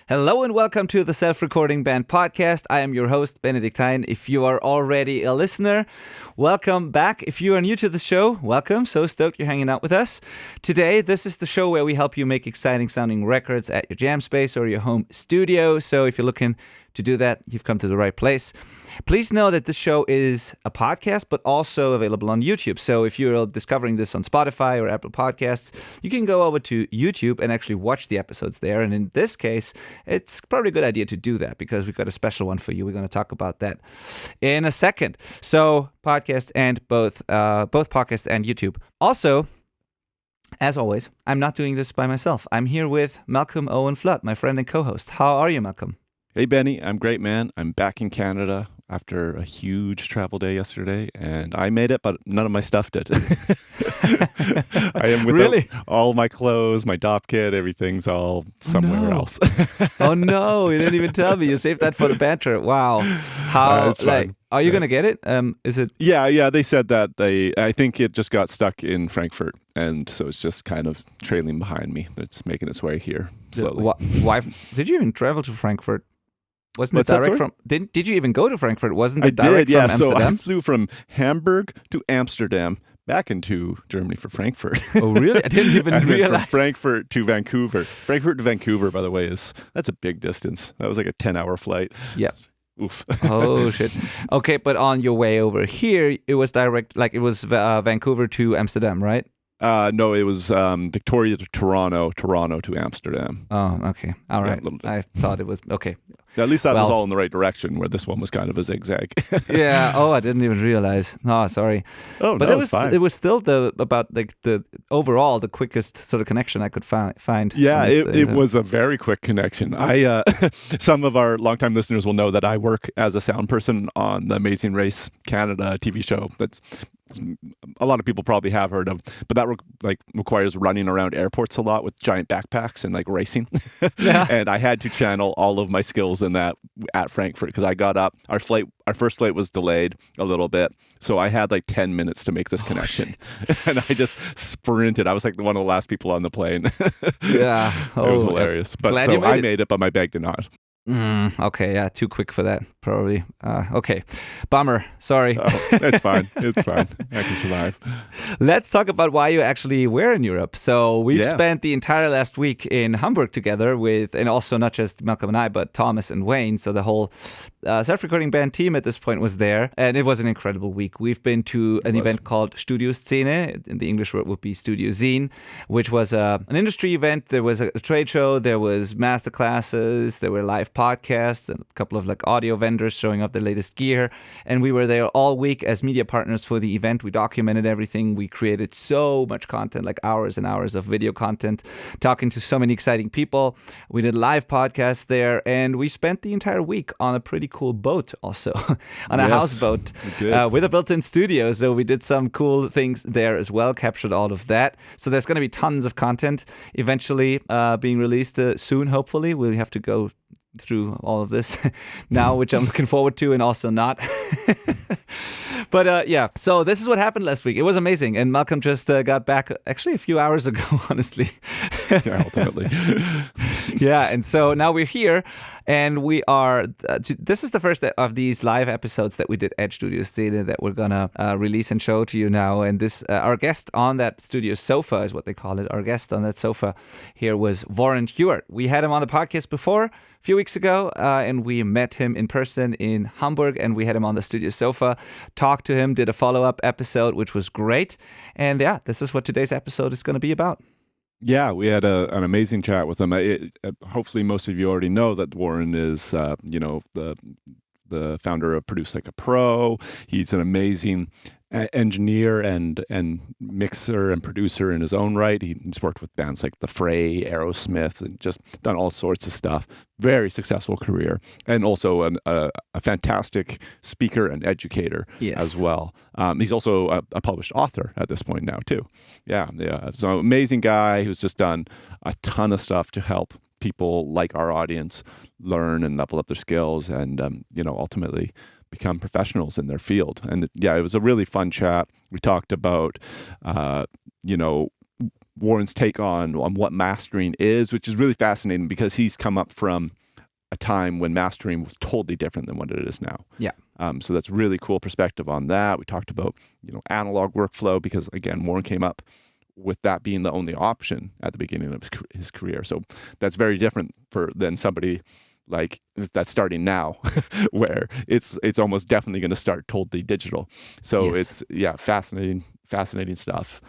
Hello and welcome to the Self-Recording Band podcast. I am your host, Benedikt. If you are already a listener, welcome back. If you are new to the show, welcome. So stoked you're hanging out with us. Today, this is the show where we help you make exciting sounding records at your jam space or your home studio. So if you're looking to do that, you've come to the right place. Please know that this show is a podcast, but also available on YouTube. So if you're discovering this on Spotify or Apple Podcasts, you can go over to YouTube and actually watch the episodes there. And in this case, it's probably a good idea to do that because we've got a special one for you. We're going to talk about that in a second. So podcast and both podcast and YouTube. Also, as always, I'm not doing this by myself. I'm here with Malcom Owen Flood, my friend and co-host. How are you, Malcom? Hey, Benny. I'm great, man. I'm back in Canada after a huge travel day yesterday, and I made it, but none of my stuff did. I am without all my clothes, my DOP kit, everything's all somewhere else. Oh, no. You didn't even tell me. You saved that for the banter. Wow. How, are you going to get it? Is it? Yeah. They said that I think it just got stuck in Frankfurt, and so it's just kind of trailing behind me. It's making its way here slowly. Why? Did you even travel to Frankfurt? Wasn't it direct from? Did you even go to Frankfurt? Wasn't it direct from Amsterdam? So I flew from Hamburg to Amsterdam, back into Germany for Frankfurt. Oh, really? I didn't even realize. From Frankfurt to Vancouver. Frankfurt to Vancouver, by the way, that's a big distance. That was like a 10-hour flight. Yeah. Oof. Oh, shit. Okay, but on your way over here, it was direct, like it was Vancouver to Amsterdam, right? No, it was Victoria to Toronto, Toronto to Amsterdam. Oh, okay. All right. I thought it was, okay. At least that was all in the right direction, where this one was kind of a zigzag. Yeah. Oh, I didn't even realize. Oh, sorry. Oh, but no, it was fine. It was still the overall the quickest sort of connection I could find. Yeah, it was a very quick connection. Some of our longtime listeners will know that I work as a sound person on the Amazing Race Canada TV show. That's a lot of people probably have heard of, but that requires running around airports a lot with giant backpacks and racing. Yeah. And I had to channel all of my skills in that at Frankfurt because I got up. Our first flight was delayed a little bit, so I had 10 minutes to make this connection, and I just sprinted. I was one of the last people on the plane. Yeah, it was hilarious. But I made it, but my bag did not. Okay, yeah, too quick for that, probably. Okay, bummer. Sorry. Oh, it's fine. It's fine. I can survive. Let's talk about why you actually were in Europe. So we've spent the entire last week in Hamburg together and also not just Malcom and I, but Thomas and Wayne. So the whole Self-Recording Band team at this point was there, and it was an incredible week. We've been to an event called Studioszene. In the English word would be Studioszene, which was an industry event. There was a trade show. There was master classes. There were live podcasts and a couple of audio vendors showing off their latest gear, and we were there all week as media partners for the event. We documented everything. We created so much content, hours and hours of video content, talking to so many exciting people. We did live podcasts there, and we spent the entire week on a pretty cool boat also, on a houseboat with a built-in studio. So we did some cool things there as well, captured all of that. So there's going to be tons of content eventually being released soon, hopefully. We'll have to go through all of this now, which I'm looking forward to, and also not. But yeah, so this is what happened last week. It was amazing, and Malcom just got back actually a few hours ago, honestly. Yeah, ultimately. Yeah, and so now we're here, and we are. This is the first of these live episodes that we did at Studioszene that we're gonna release and show to you now. And this, our guest on that studio sofa is what they call it. Our guest on that sofa here was Warren Huart. We had him on the podcast before, a few weeks ago, and we met him in person in Hamburg, and we had him on the studio sofa, talked to him, did a follow-up episode, which was great. And yeah, this is what today's episode is going to be about. Yeah, we had an amazing chat with him. Hopefully most of you already know that Warren is, the founder of Produce Like a Pro. He's an amazing engineer and mixer and producer in his own right. He's worked with bands like The Fray, Aerosmith, and just done all sorts of stuff. Very successful career, and also a fantastic speaker and educator as well. He's also a published author at this point now too. Yeah. So amazing guy who's just done a ton of stuff to help people like our audience learn and level up their skills and ultimately become professionals in their field. And yeah, it was a really fun chat. We talked about Warren's take on what mastering is, which is really fascinating because he's come up from a time when mastering was totally different than what it is now. Yeah. So that's really cool perspective on that. We talked about, analog workflow because, again, Warren came up with that being the only option at the beginning of his career. So that's very different than somebody like that's starting now, where it's almost definitely going to start totally digital. So It's fascinating stuff.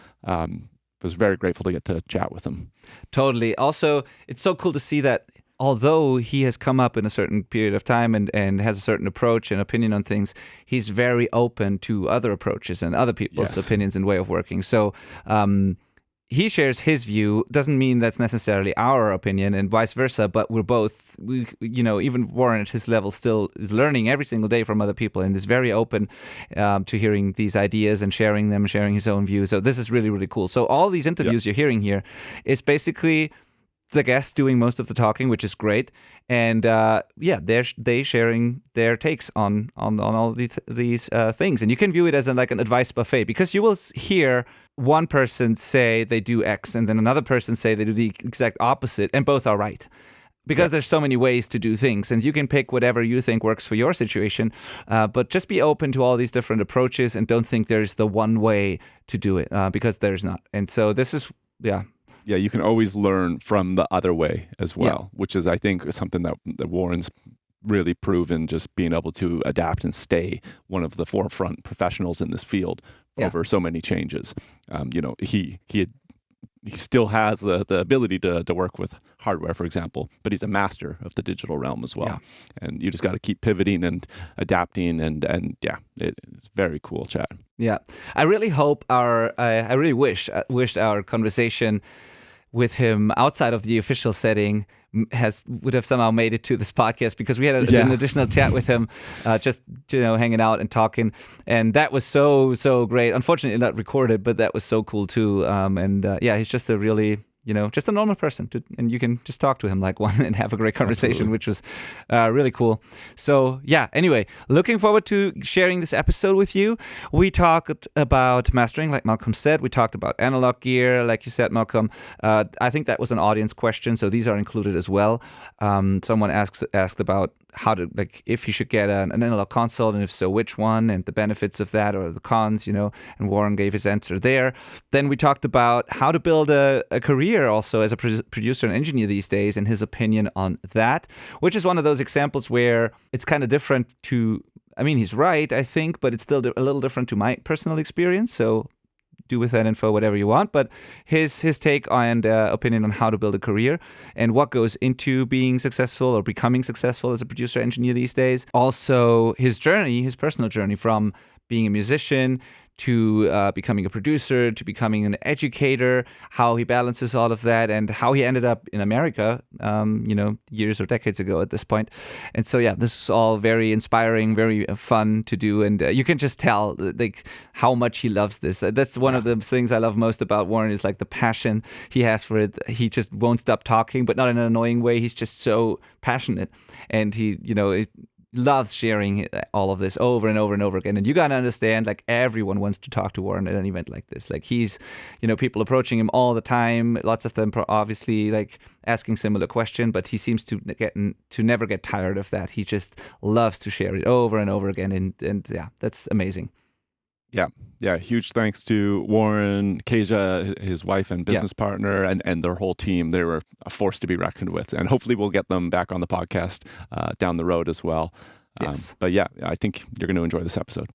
Was very grateful to get to chat with him. Totally. Also, it's so cool to see that although he has come up in a certain period of time and has a certain approach and opinion on things, he's very open to other approaches and other people's opinions and way of working. So he shares his view. Doesn't mean that's necessarily our opinion, and vice versa, but even Warren at his level still is learning every single day from other people and is very open to hearing these ideas and sharing them, sharing his own views. So this is really, really cool. So all these interviews you're hearing here is basically the guests doing most of the talking, which is great, and they sharing their takes on all these things, and you can view it as an advice buffet, because you will hear one person say they do X and then another person say they do the exact opposite, and both are right. Because there's so many ways to do things, and you can pick whatever you think works for your situation, but just be open to all these different approaches and don't think there's the one way to do it, because there's not. And so this is, Yeah, you can always learn from the other way as well, which is, I think, something that Warren's really proven, just being able to adapt and stay one of the forefront professionals in this field over so many changes. He still has the ability to work with hardware, for example, but he's a master of the digital realm as well. Yeah. And you just got to keep pivoting and adapting, and it's very cool chat. Yeah, I really hope I really wished our conversation with him outside of the official setting would have somehow made it to this podcast, because we had an additional chat with him, just hanging out and talking, and that was so great. Unfortunately, not recorded, but that was so cool too. He's just a really just a normal person, and you can just talk to him like one and have a great conversation, which was really cool. So anyway, looking forward to sharing this episode with you. We talked about mastering, like Malcom said. We talked about analog gear, like you said, Malcom. I think that was an audience question, so these are included as well. Someone asked about how to, if you should get an analog console, and if so, which one, and the benefits of that or the cons, and Warren gave his answer there. Then we talked about how to build a career also as a producer and engineer these days, and his opinion on that, which is one of those examples where it's kind of different he's right, I think, but it's still a little different to my personal experience. So do with that info whatever you want, but his take and opinion on how to build a career and what goes into being successful or becoming successful as a producer engineer these days. Also his personal journey from being a musician to becoming a producer, to becoming an educator, how he balances all of that, and how he ended up in America, years or decades ago at this point. And so, this is all very inspiring, very fun to do, and you can just tell how much he loves this. That's one of the things I love most about Warren, is the passion he has for it. He just won't stop talking, but not in an annoying way. He's just so passionate, and he, loves sharing all of this over and over and over again. And you gotta understand, everyone wants to talk to Warren at an event like this. He's, people approaching him all the time. Lots of them obviously asking similar question, but he seems to never get tired of that. He just loves to share it over and over again. And that's amazing. Yeah. Huge thanks to Warren, Kasia, his wife and business partner, and their whole team. They were a force to be reckoned with, and hopefully we'll get them back on the podcast down the road as well. Yes. I think you're going to enjoy this episode.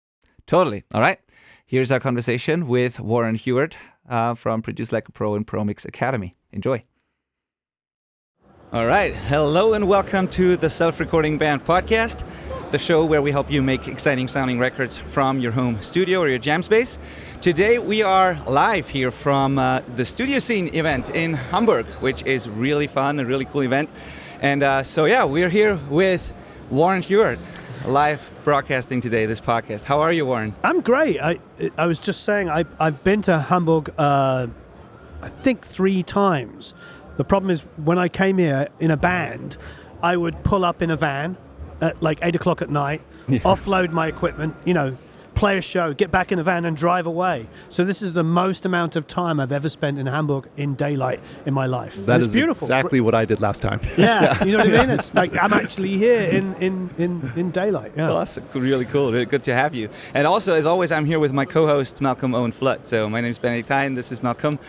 Totally. All right. Here's our conversation with Warren Huart from Produce Like a Pro and Pro Mix Academy. Enjoy. All right. Hello and welcome to the Self-Recording Band podcast, the show where we help you make exciting sounding records from your home studio or your jam space. Today we are live here from the Studioszene event in Hamburg, which is really fun, a really cool event. And we're here with Warren Huart, live broadcasting today, this podcast. How are you, Warren? I'm great. I was just saying, I've been to Hamburg, I think 3 times. The problem is, when I came here in a band, I would pull up in a van at 8 o'clock at night, offload my equipment, play a show, get back in the van and drive away. So this is the most amount of time I've ever spent in Hamburg in daylight in my life. That is is beautiful. exactly what I did last time. Yeah, you know what I mean? It's like I'm actually here in daylight. Yeah. Well, that's really cool. Really good to have you. And also, as always, I'm here with my co-host, Malcom Owen Flood. So my name is Benedikt and this is Malcom.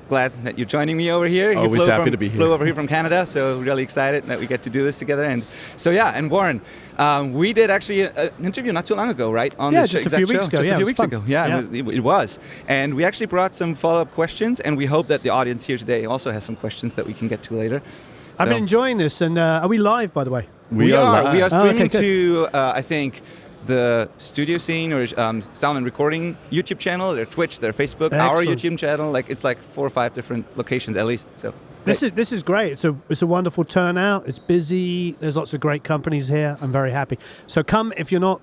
Glad that you're joining me over here. Always happy to be here. Flew over here from Canada, so really excited that we get to do this together. And so and Warren, we did actually an interview not too long ago, right? On yeah, this just a few weeks ago. Just a few it was weeks fun. ago. Yeah. It was. And we actually brought some follow-up questions, and we hope that the audience here today also has some questions that we can get to later. I've been enjoying this, and are we live, by the way? We are. Live. We are streaming okay, to, I think, the Studioszene or Sound and Recording YouTube channel, their Twitch, their Facebook, our YouTube channel. Like it's like 4 or 5 different locations at least. So this is great. It's a wonderful turnout. It's busy. There's lots of great companies here. I'm very happy. So come if you're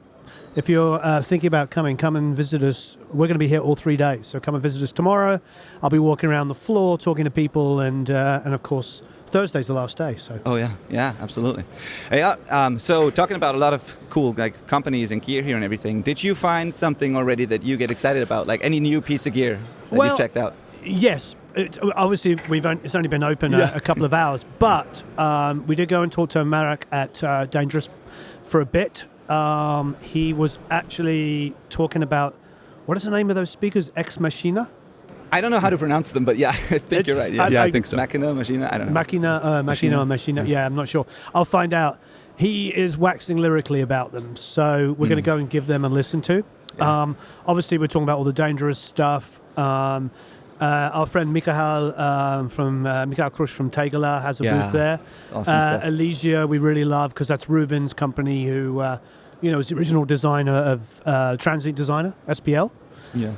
thinking about coming, come and visit us. We're going to be here all 3 days. So come and visit us tomorrow. I'll be walking around the floor talking to people, and of course, Thursday's the last day. So. Oh yeah, absolutely. So talking about a lot of cool companies and gear here and everything. Did you find something already that you get excited about? Like any new piece of gear that you've checked out? Yes. Obviously, it's only been open a couple of hours, but we did go and talk to Marek at Dangerous for a bit. He was actually talking about, what is the name of those speakers? Ex Machina? I don't know how to pronounce them, but yeah, I think you're right. Yeah, I think so. Machina, I don't know. Machina. Yeah, I'm not sure. I'll find out. He is waxing lyrically about them, so we're going to go and give them a listen to. Yeah. Obviously, we're talking about all the Dangerous stuff. Our friend Michael Michael Krush from Tegela has a booth there. Awesome stuff. Elysia, we really love because that's Ruben's company, who is the original designer of Transit Designer SPL. Yeah.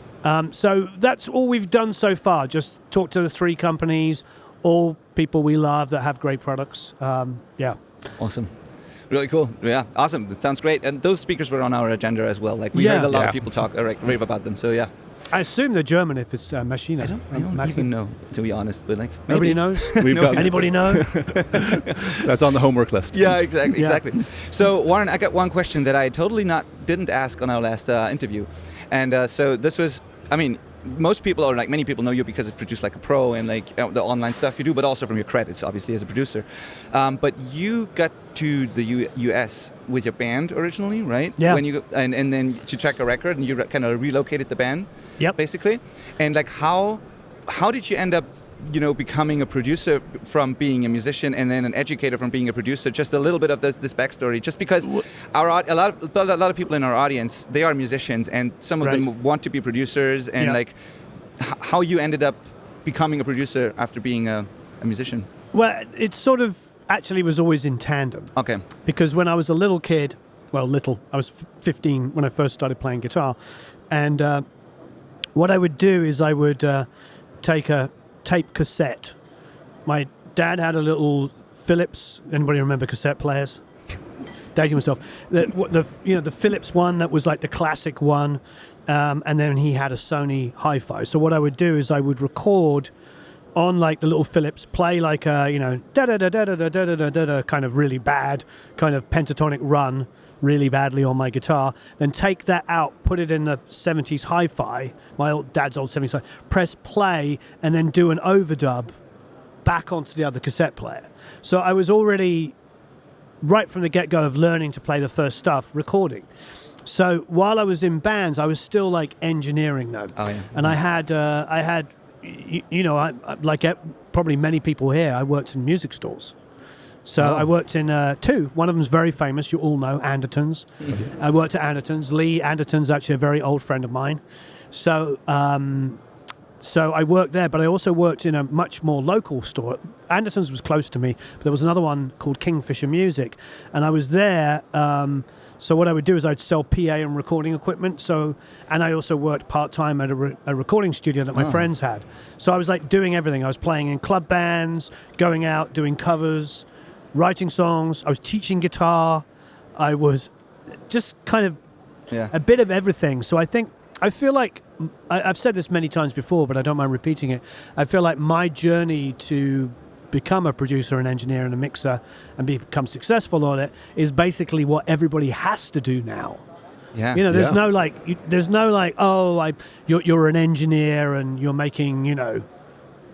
So that's all we've done so far. Just talk to the 3 companies, all people we love that have great products. Awesome. Really cool. Yeah, awesome. That sounds great. And those speakers were on our agenda as well. Like we heard a lot of people talk, rave about them. So yeah. I assume they're German if it's Machina. I don't even know, to be honest. But like nobody knows. Anybody know? That's on the homework list. Yeah, exactly. So Warren, I got one question that I totally didn't ask on our last interview, and so this was, I mean, most people, or like many people, know you because of Produce Like a Pro and like the online stuff you do, but also from your credits, obviously, as a producer. But you got to the US with your band originally, right? Yeah. When you and then to check a record, and you kind of relocated the band. Yep. Basically, and like how did you end up, becoming a producer from being a musician, and then an educator from being a producer? Just a little bit of this backstory, just because a lot of people in our audience, they are musicians, and some of them want to be producers, and like how you ended up becoming a producer after being a musician. Well, it sort of actually was always in tandem. Okay. Because when I was a little kid, I was 15 when I first started playing guitar, and what I would do is I would take a tape cassette. My dad had a little Philips. Anybody remember cassette players? Dating myself. The Philips one that was like the classic one, and then he had a Sony Hi-Fi. So what I would do is I would record on like the little Philips, play like a da da da da da da da da da kind of really bad kind of pentatonic run really badly on my guitar, then take that out, put it in the 70s Hi-Fi, my dad's old 70s Hi-Fi, press play, and then do an overdub back onto the other cassette player. So I was already, right from the get-go of learning to play the first stuff, recording. So while I was in bands, I was still like engineering them. Oh, yeah. And I had like probably many people here, I worked in music stores. So I worked in 2. One of them's very famous. You all know Anderton's. Mm-hmm. I worked at Anderton's. Lee Anderton's actually a very old friend of mine. So I worked there, but I also worked in a much more local store. Anderton's was close to me, but there was another one called Kingfisher Music, and I was there. So what I would do is I'd sell PA and recording equipment. And I also worked part-time at a recording studio that my friends had. So I was like doing everything. I was playing in club bands, going out, doing covers, writing songs. I was teaching guitar. I was just kind of a bit of everything. So I feel like, I've said this many times before, but I don't mind repeating it. I feel like my journey to become a producer, an engineer, and a mixer, and become successful on it is basically what everybody has to do now. Yeah. You know, there's no like, you're an engineer and you're making,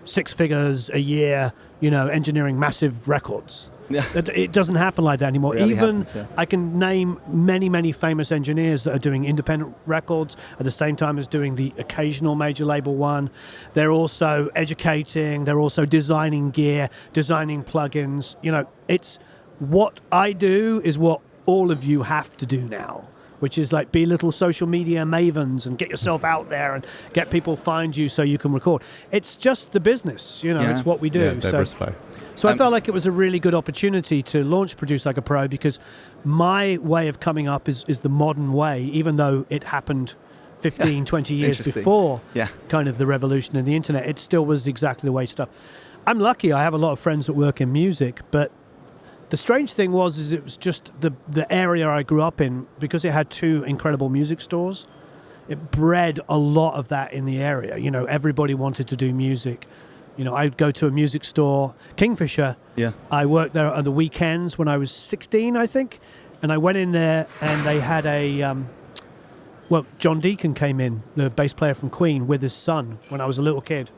6 figures a year, engineering massive records. Yeah. It doesn't happen like that anymore. Rarely Even happens, yeah. I can name many, many famous engineers that are doing independent records at the same time as doing the occasional major label one. They're also educating. They're also designing gear, designing plugins. It's what I do is what all of you have to do now, which is like be little social media mavens and get yourself out there and get people find you so you can record. It's just the business, it's what we do. Yeah, diversify. So I felt like it was a really good opportunity to launch Produce Like a Pro, because my way of coming up is the modern way, even though it happened 15, 20 years before kind of the revolution in the internet. It still was exactly the way stuff. I'm lucky I have a lot of friends that work in music, but the strange thing is it was just the area I grew up in, because it had 2 incredible music stores. It bred a lot of that in the area. Everybody wanted to do music. I'd go to a music store, Kingfisher. Yeah. I worked there on the weekends when I was 16, I think. And I went in there and they had John Deacon came in, the bass player from Queen, with his son when I was a little kid.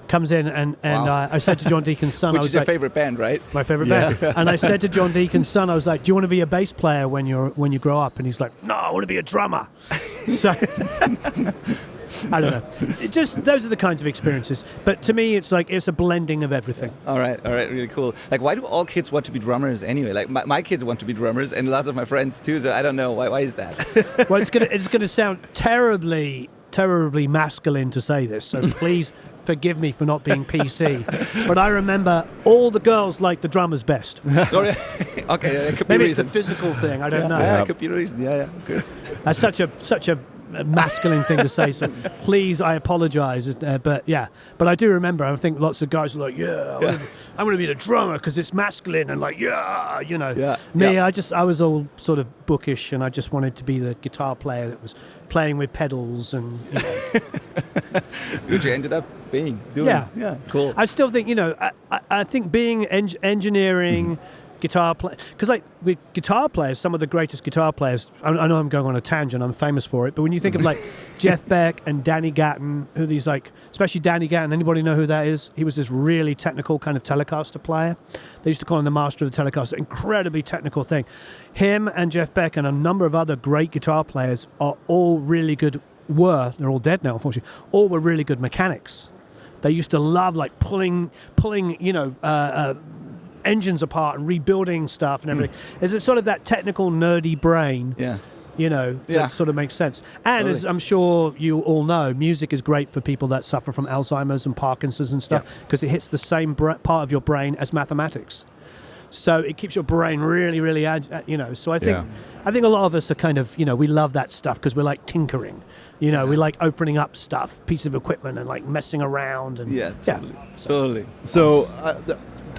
Comes in and Wow. I said to John Deacon's son, Which I was is your like, favorite band, right? my favorite band. And I said to John Deacon's son, I was like, do you want to be a bass player when you grow up? And he's like, no, I want to be a drummer. So I don't know. Those are the kinds of experiences. But to me, it's like it's a blending of everything. All right, really cool. Like, why do all kids want to be drummers anyway? Like, my kids want to be drummers, and lots of my friends too. So I don't know why is that? Well, it's gonna sound terribly masculine to say this. So please forgive me for not being PC. But I remember all the girls liked the drummers best. Okay, that could be Maybe a it's the reason. physical thing. I don't know. Yeah, it could be a reason. Yeah, good. That's such a masculine thing to say, so please, I apologize, but I do remember, I think lots of guys were like, I'm going to be the drummer because it's masculine, and like, I was all sort of bookish, and I just wanted to be the guitar player that was playing with pedals, and Which you ended up being doing. Yeah, cool. I still think, I think being engineering, guitar play, because like with guitar players, some of the greatest guitar players, I know I'm going on a tangent, I'm famous for it, but when you think of like Jeff Beck and Danny Gatton, who these like, especially Danny Gatton, anybody know who that is? He was this really technical kind of Telecaster player. They used to call him the master of the Telecaster, incredibly technical thing. Him and Jeff Beck and a number of other great guitar players are all really good, they're all dead now unfortunately, all were really good mechanics. They used to love like pulling engines apart and rebuilding stuff and everything. Is it sort of that technical nerdy brain? That sort of makes sense. And Totally. as I'm sure you all know, music is great for people that suffer from Alzheimer's and Parkinson's and stuff, because it hits the same part of your brain as mathematics. So it keeps your brain really, really, so I think a lot of us are kind of, we love that stuff because we're like tinkering. We like opening up stuff, piece of equipment, and like messing around. And Totally. So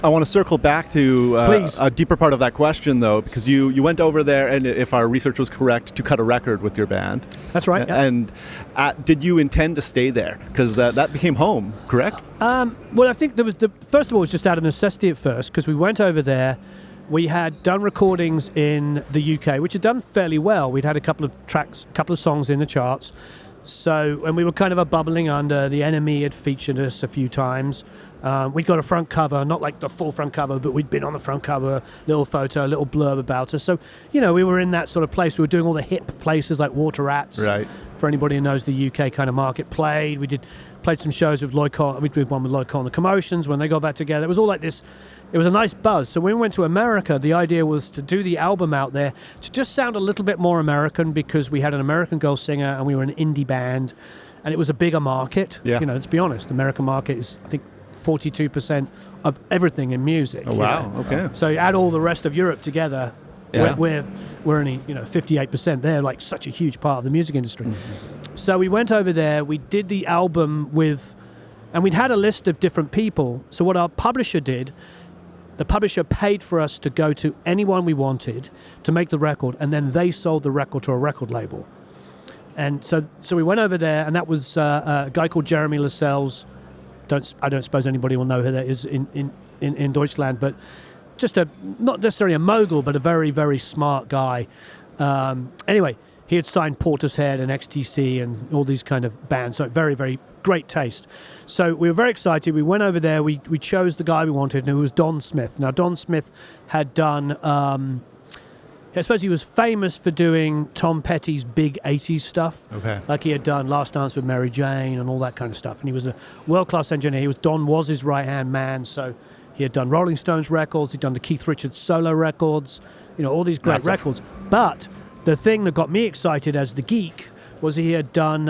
I want to circle back to a deeper part of that question, though, because you went over there, and if our research was correct, to cut a record with your band. That's right. Yeah. And did you intend to stay there? Because that became home, correct? Well, I think first of all, it was just out of necessity at first, because we went over there. We had done recordings in the UK, which had done fairly well. We'd had a couple of songs in the charts. So, and we were kind of a bubbling under. The Enemy had featured us a few times. We'd got a front cover, not like the full front cover, but we'd been on the front cover, little photo, a little blurb about us. So, we were in that sort of place. We were doing all the hip places like Water Rats. Right. For anybody who knows the UK kind of market, played some shows with Lloyd Cole. We did one with Lloyd Cole and the Commotions when they got back together. It was all like this. It was a nice buzz. So when we went to America, the idea was to do the album out there to just sound a little bit more American, because we had an American girl singer and we were an indie band, and it was a bigger market. Yeah. Let's be honest, the American market is, I think, 42% of everything in music. Oh, wow. Okay. So you add all the rest of Europe together, we're only 58%. They're like such a huge part of the music industry. Mm-hmm. So we went over there, we did the album and we'd had a list of different people. So what our publisher did, the publisher paid for us to go to anyone we wanted to make the record, and then they sold the record to a record label. And so we went over there, and that was a guy called Jeremy Lascelles. I don't suppose anybody will know who that is in Deutschland, but just not necessarily a mogul, but a very, very smart guy. Anyway, he had signed Portishead and XTC and all these kind of bands. So very, very great taste. So we were very excited. We went over there. We chose the guy we wanted, and it was Don Smith. Now, Don Smith had done... I suppose he was famous for doing Tom Petty's big 80s stuff. Okay. Like he had done Last Dance with Mary Jane and all that kind of stuff. And he was a world-class engineer. Don was his right-hand man, so he had done Rolling Stones records, he'd done the Keith Richards solo records, all these great records. But the thing that got me excited as the geek was he had done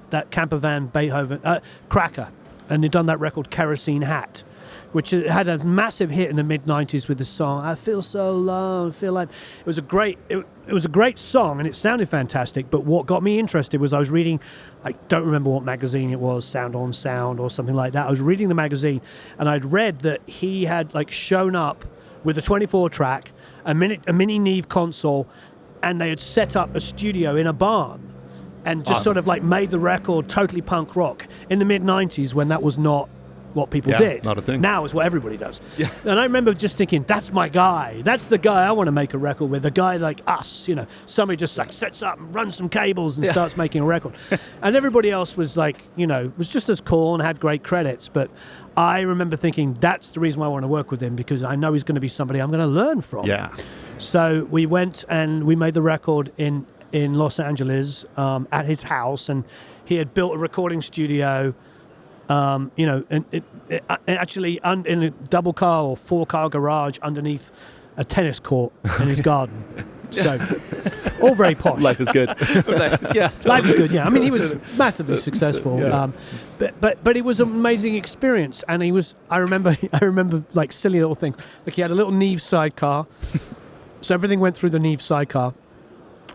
that Campervan Beethoven, Cracker, and he'd done that record Kerosene Hat, which had a massive hit in the mid-90s with the song "I Feel So Alone." I feel like it was a great song, and it sounded fantastic. But what got me interested was I was reading, I don't remember what magazine it was, Sound on Sound or something like that. I was reading the magazine, and I'd read that he had shown up with a 24-track, a mini Neve console, and they had set up a studio in a barn, and just sort of made the record totally punk rock in the mid-90s when that was not what people did. Not a thing. Now is what everybody does. Yeah. And I remember just thinking, that's my guy. That's the guy I want to make a record with. A guy like us, somebody just sets up and runs some cables and starts making a record. And everybody else was was just as cool and had great credits. But I remember thinking, that's the reason why I want to work with him, because I know he's going to be somebody I'm going to learn from. Yeah. So we went and we made the record in Los Angeles at his house, and he had built a recording studio actually in a double car or 4-car garage underneath a tennis court in his garden. So, all very posh. Life is good. Life is good. Yeah, I mean, he was massively successful. Yeah. But it was an amazing experience, and he was. I remember silly little things. He had a little Neve sidecar, so everything went through the Neve sidecar,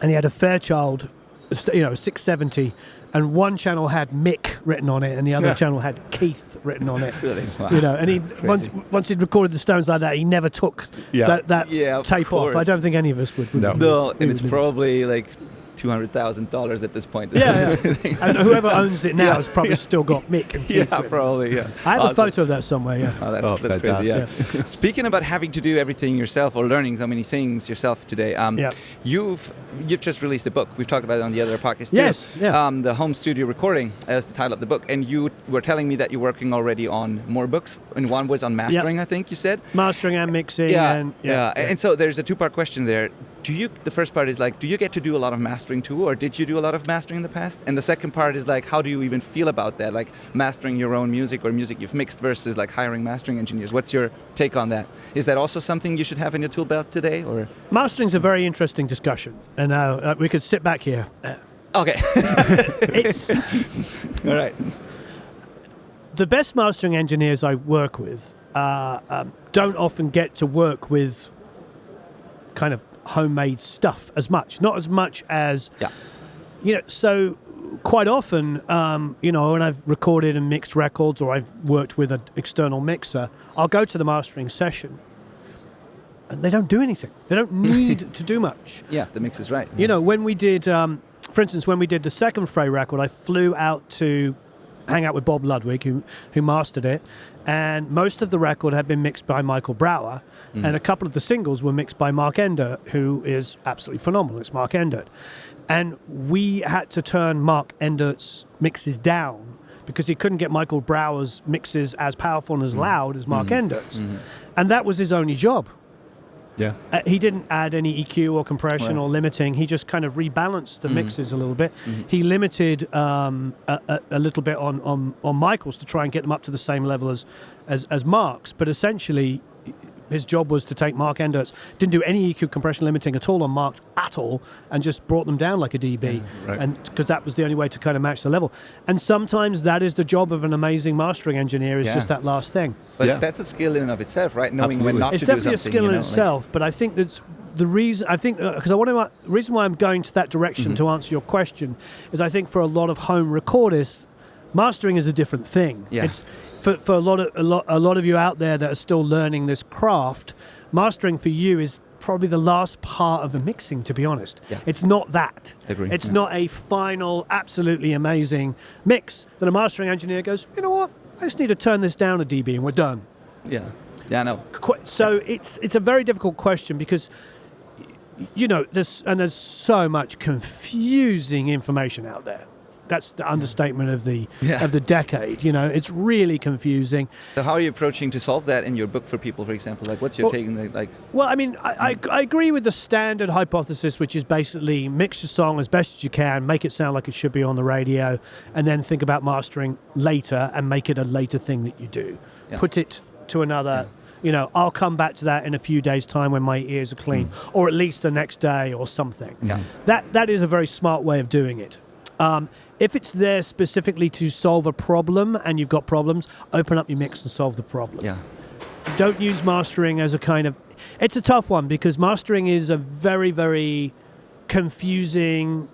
and he had a Fairchild, 670. And one channel had Mick written on it, and the other channel had Keith written on it. Really? Wow. And he once he'd recorded the Stones like that, he never took that tape off. I don't think any of us would. No, and it's probably $200,000 at this point. Yeah. And whoever owns it now has probably still got Mick and Keith. Yeah, probably. Yeah. I have a photo of that somewhere. Yeah. Oh, that's crazy. Yeah. Speaking about having to do everything yourself or learning so many things yourself today, you've just released a book. We've talked about it on the other podcast too. Yes. Yeah. The home studio recording as the title of the book, and you were telling me that you're working already on more books, and one was on mastering. I think you said mastering and mixing. And so there's a two-part question there. The first part is do you get to do a lot of mastering too, or did you do a lot of mastering in the past? And the second part is how do you even feel about that, mastering your own music or music you've mixed versus hiring mastering engineers? What's your take on that? Is that also something you should have in your tool belt today, or? Mastering's a very interesting discussion, and we could sit back here. Okay. It's all right. The best mastering engineers I work with don't often get to work with kind of homemade stuff as much, not as much as so quite often when I've recorded and mixed records, or I've worked with an external mixer, I'll go to the mastering session and they don't do anything. They don't need to do much. Yeah, the mix is right. When we did for instance, when we did the second Frey record, I flew out to hang out with Bob Ludwig, who mastered it, and most of the record had been mixed by Michael Brower, and a couple of the singles were mixed by Mark Endert, who is absolutely phenomenal. It's Mark Endert. And we had to turn Mark Endert's mixes down because he couldn't get Michael Brower's mixes as powerful and as loud as Mark Endert's. And that was his only job. Yeah. He didn't add any EQ or compression or limiting. He just kind of rebalanced the mixes a little bit. He limited a little bit on Michael's to try and get them up to the same level as Mark's. But essentially, his job was to take Mark Endert's, didn't do any EQ compression limiting at all on Mark's at all, and just brought them down like a dB, and because that was the only way to kind of match the level. And sometimes that is the job of an amazing mastering engineer, is just that last thing. But that's a skill in and of itself, right? Knowing when not it's to do definitely something. a skill in itself, but I think that's the reason. I think because the reason why I'm going to that direction to answer your question is I think for a lot of home recordists, mastering is a different thing. Yeah. It's for a lot of you out there that are still learning this craft, mastering for you is probably the last part of the mixing, to be honest. Yeah. It's not that. Agree. It's not a final, absolutely amazing mix that a mastering engineer goes, you know what, I just need to turn this down a dB and we're done. Yeah. Yeah, I know. So it's a very difficult question because there's so much confusing information out there. That's the understatement of the decade. It's really confusing. So how are you approaching to solve that in your book for people, for example? Like, what's your take on the, like? Well, I mean, I agree with the standard hypothesis, which is basically mix your song as best as you can, make it sound like it should be on the radio, and then think about mastering later and make it a later thing that you do. Yeah. Put it to another. I'll come back to that in a few days' time when my ears are clean, or at least the next day or something. Yeah. That is a very smart way of doing it. If it's there specifically to solve a problem and you've got problems, open up your mix and solve the problem. Yeah. Don't use mastering as a kind of... It's a tough one because mastering is a very, very confusing,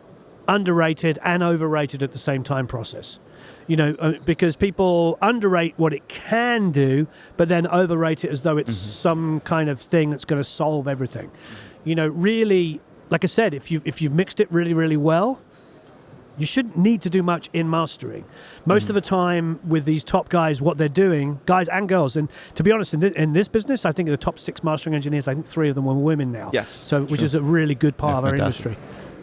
underrated and overrated at the same time process. Because people underrate what it can do, but then overrate it as though it's some kind of thing that's going to solve everything. Really, like I said, if you've mixed it really, really well, you shouldn't need to do much in mastering. Most of the time with these top guys, what they're doing, guys and girls, and to be honest, in this business, I think the top 6 mastering engineers, I think 3 of them are women now. Yes. Which is a really good part of our industry.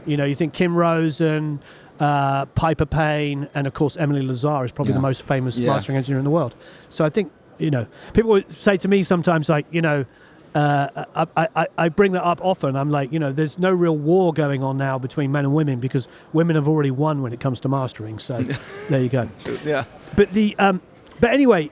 You think Kim Rosen, Piper Payne, and of course Emily Lazar is probably the most famous mastering engineer in the world. So I think, people would say to me sometimes like, I bring that up often. I'm like, there's no real war going on now between men and women because women have already won when it comes to mastering. So there you go. Yeah. But anyway,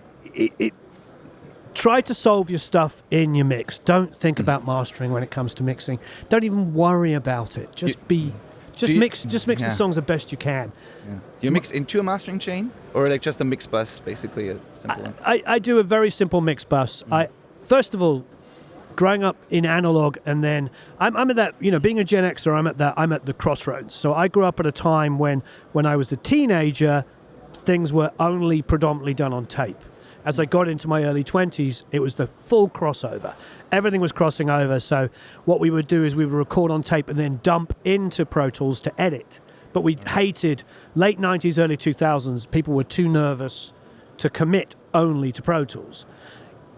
try to solve your stuff in your mix. Don't think about mastering when it comes to mixing. Don't even worry about it. Just mix the songs the best you can. Yeah. Do you mix into a mastering chain or like just a mix bus, basically a simple one? I do a very simple mix bus. First of all, growing up in analog, and then I'm at that, being a Gen Xer, I'm at the crossroads. So I grew up at a time when I was a teenager, things were only predominantly done on tape. As I got into my early 20s, it was the full crossover. Everything was crossing over. So what we would do is we would record on tape and then dump into Pro Tools to edit. But we hated late 90s, early 2000s. People were too nervous to commit only to Pro Tools.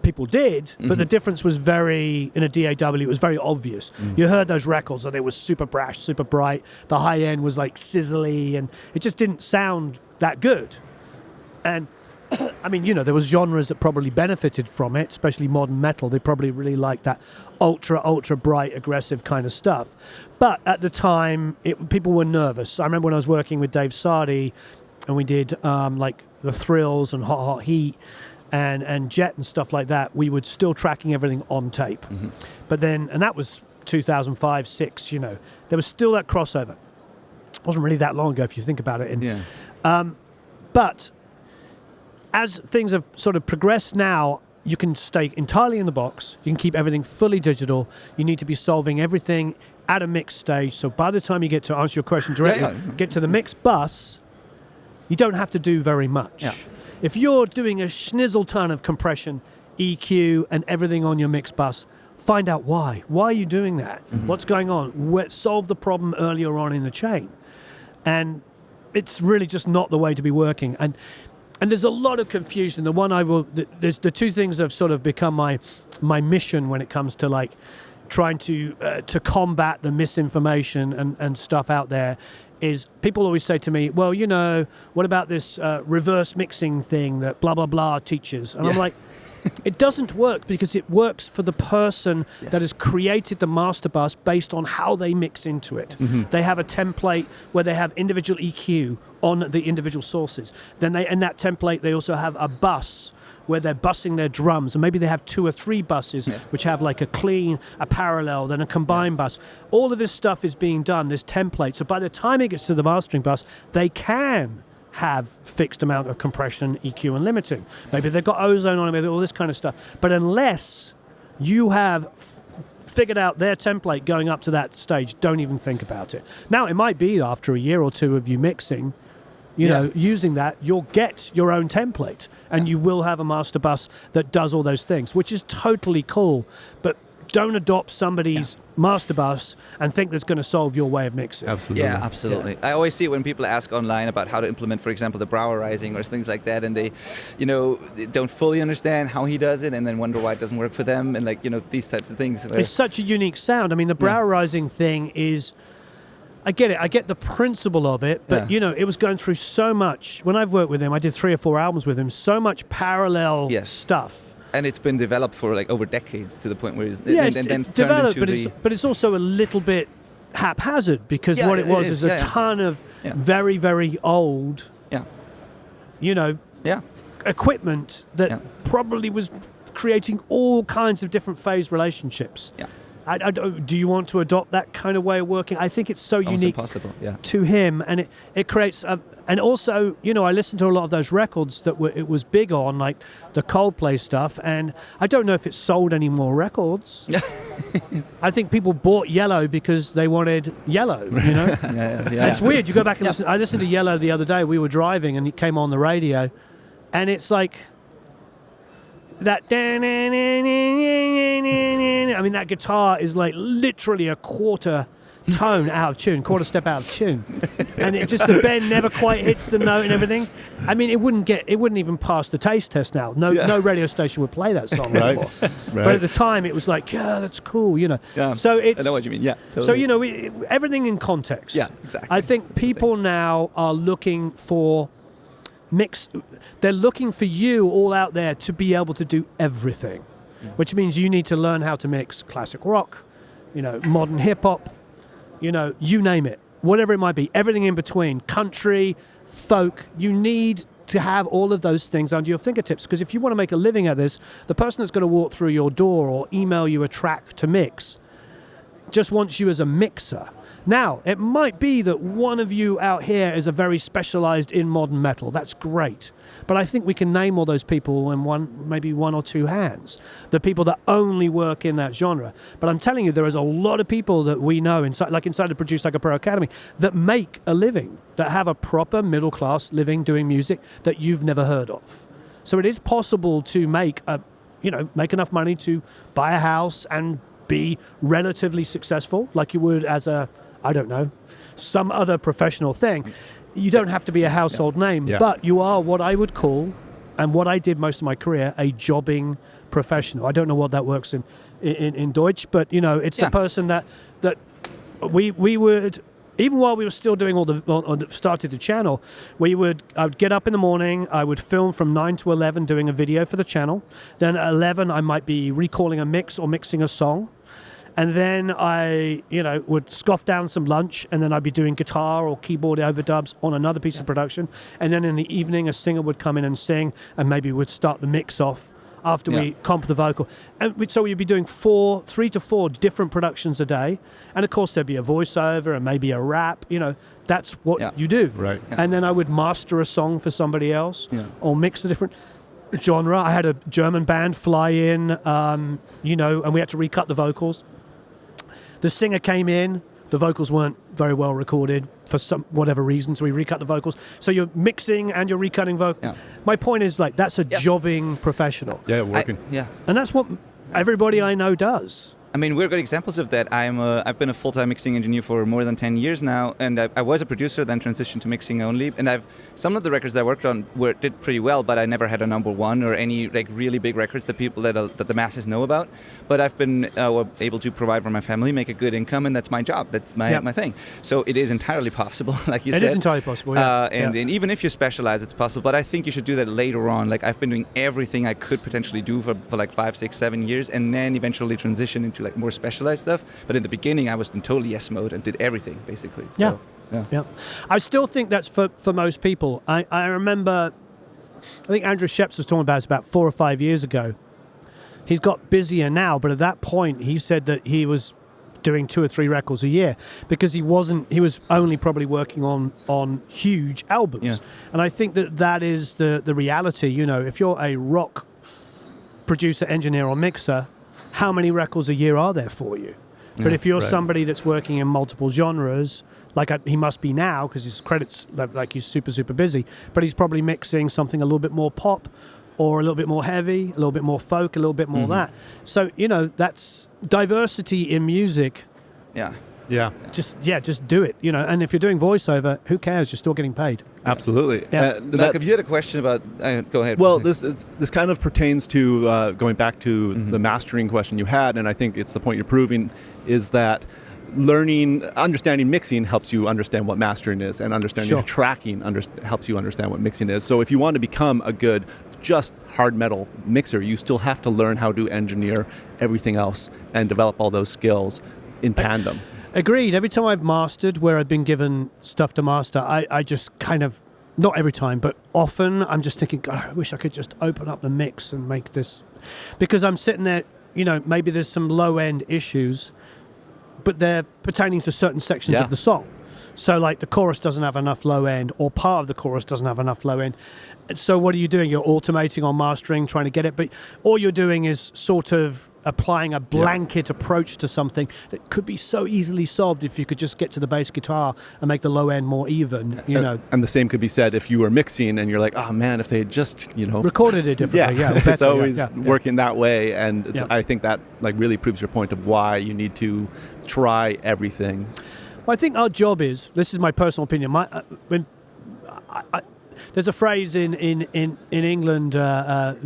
People did, but the difference was in a DAW, it was very obvious. You heard those records and they were super brash, super bright. The high end was like sizzly and it just didn't sound that good. And I mean, there was genres that probably benefited from it, especially modern metal. They probably really liked that ultra bright, aggressive kind of stuff. But at the time, people were nervous. I remember when I was working with Dave Sardi and we did like The Thrills and Hot Heat, and Jet and stuff like that, we were still tracking everything on tape. But then, and that was 2005, 6, there was still that crossover. It wasn't really that long ago if you think about it. But as things have sort of progressed now, you can stay entirely in the box. You can keep everything fully digital. You need to be solving everything at a mix stage. So by the time you get to answer your question directly, get to the mix bus, you don't have to do very much. Yeah. If you're doing a schnizzle ton of compression, EQ, and everything on your mix bus, find out why. Why are you doing that? What's going on? Solve the problem earlier on in the chain. And it's really just not the way to be working. And there's a lot of confusion. There's the two things that have sort of become my mission when it comes to like trying to combat the misinformation and stuff out there. Is people always say to me, well, what about this reverse mixing thing that blah, blah, blah teaches? And I'm like, it doesn't work because it works for the person that has created the master bus based on how they mix into it. They have a template where they have individual EQ on the individual sources. Then in that template, they also have a bus where they're bussing their drums, and maybe they have 2 or 3 buses which have like a clean, a parallel, then a combined bus. All of this stuff is being done, this template. So by the time it gets to the mastering bus, they can have fixed amount of compression, EQ, and limiting. Maybe they've got ozone on it, maybe all this kind of stuff. But unless you have figured out their template going up to that stage, don't even think about it. Now, it might be after a year or 2 of you mixing, using that, you'll get your own template and you will have a master bus that does all those things, which is totally cool. But don't adopt somebody's master bus and think that's going to solve your way of mixing. Absolutely. Yeah, absolutely. I always see it when people ask online about how to implement, for example, the Brauerizing or things like that, and they don't fully understand how he does it, and then wonder why it doesn't work for them, and these types of things. It's such a unique sound. I mean, the Brauerizing thing is, I get it. I get the principle of it, but it was going through so much. When I've worked with him, I did 3 or 4 albums with him. So much parallel stuff. And it's been developed for over decades to the point where it's developed, but it's also a little bit haphazard because what it was is a ton of very, very old, equipment that probably was creating all kinds of different phase relationships. Yeah. Do you want to adopt that kind of way of working? I think it's so unique to him, and it creates and also, I listened to a lot of those records that it was big on, like the Coldplay stuff, and I don't know if it sold any more records. I think people bought Yellow because they wanted Yellow, It's weird. You go back and listen. I listened to Yellow the other day. We were driving, and it came on the radio, and it's like that. I mean, that guitar is like literally a quarter tone out of tune, quarter step out of tune, and the bend never quite hits the note and everything. I mean, it wouldn't even pass the taste test now. No radio station would play that song anymore. But at the time, it was like, that's cool, Yeah. So I know what you mean. Yeah. Totally. So everything in context. Yeah, exactly. I think people now are looking for mix. They're looking for you all out there to be able to do everything, which means you need to learn how to mix classic rock, modern hip hop. You name it, whatever it might be, everything in between, country, folk, you need to have all of those things under your fingertips, because if you want to make a living at this, the person that's going to walk through your door or email you a track to mix just wants you as a mixer. Now, it might be that one of you out here is a very specialized in modern metal. That's great. But I think we can name all those people in maybe one or two hands. The people that only work in that genre. But I'm telling you, there is a lot of people that we know inside the Produce Like a Pro Academy that make a living, that have a proper middle-class living doing music that you've never heard of. So it is possible to make enough money to buy a house and be relatively successful, like you would as some other professional thing. You don't have to be a household name, but you are what I would call, and what I did most of my career, a jobbing professional. I don't know what that works in Deutsch, but it's the person that we would, even while we were still doing started the channel, I would get up in the morning, I would film from 9 to 11 doing a video for the channel. Then at 11 I might be recalling a mix or mixing a song. And then I, would scoff down some lunch, and then I'd be doing guitar or keyboard overdubs on another piece of production. And then in the evening, a singer would come in and sing, and maybe we'd start the mix off after we comp the vocal. And so we'd be doing 3 to 4 different productions a day. And of course, there'd be a voiceover and maybe a rap. That's what you do. Right. Yeah. And then I would master a song for somebody else or mix a different genre. I had a German band fly in, and we had to recut the vocals. The singer came in, the vocals weren't very well recorded for whatever reason, so we recut the vocals. So you're mixing and you're recutting vocals. Yeah. My point is, that's a jobbing professional. Yeah, working. And that's what everybody I know does. I mean, we're good examples of that. I've been a full-time mixing engineer for more than 10 years now, and I was a producer, then transitioned to mixing only. And some of the records I worked on did pretty well, but I never had a number one or any really big records that the masses know about. But I've been able to provide for my family, make a good income, and that's my job. That's my thing. So it is entirely possible, like you said. It is entirely possible. Yeah. And even if you specialize, it's possible. But I think you should do that later on. I've been doing everything I could potentially do for 5, 6, 7 years, and then eventually transition into more specialized stuff. But in the beginning, I was in total yes mode and did everything basically. So, yeah. I still think that's for most people. I remember, I think Andrew Sheps was talking about it about 4 or 5 years ago. He's got busier now, but at that point, he said that he was doing 2 or 3 records a year because he was only probably working on huge albums. Yeah. And I think that is the reality. If you're a rock producer, engineer, or mixer, how many records a year are there for you? But if you're somebody that's working in multiple genres, he must be now because his credits, he's super, super busy, but he's probably mixing something a little bit more pop or a little bit more heavy, a little bit more folk, a little bit more that. So, that's diversity in music. Yeah. Yeah. Just do it, And if you're doing voiceover, who cares? You're still getting paid. Absolutely. Yeah. Malcom, you had a question about... go ahead. Well, this kind of pertains to going back to the mastering question you had, and I think it's the point you're proving is that understanding mixing helps you understand what mastering is, and understanding tracking helps you understand what mixing is. So if you want to become a good just hard metal mixer, you still have to learn how to engineer everything else and develop all those skills in tandem. Agreed. Every time I've mastered where I've been given stuff to master, I just kind of, not every time, but often I'm just thinking, God, I wish I could just open up the mix and make this. Because I'm sitting there, maybe there's some low-end issues, but they're pertaining to certain sections of the song. So like the chorus doesn't have enough low end, or part of the chorus doesn't have enough low end. So what are you doing? You're automating on mastering, trying to get it, but all you're doing is sort of applying a blanket approach to something that could be so easily solved if you could just get to the bass guitar and make the low end more even, And the same could be said if you were mixing and you're like, oh man, if they had just, recorded it differently. Better, it's always working that way, and I think that like really proves your point of why you need to try everything. Well, I think our job is, this is my personal opinion, there's a phrase in England,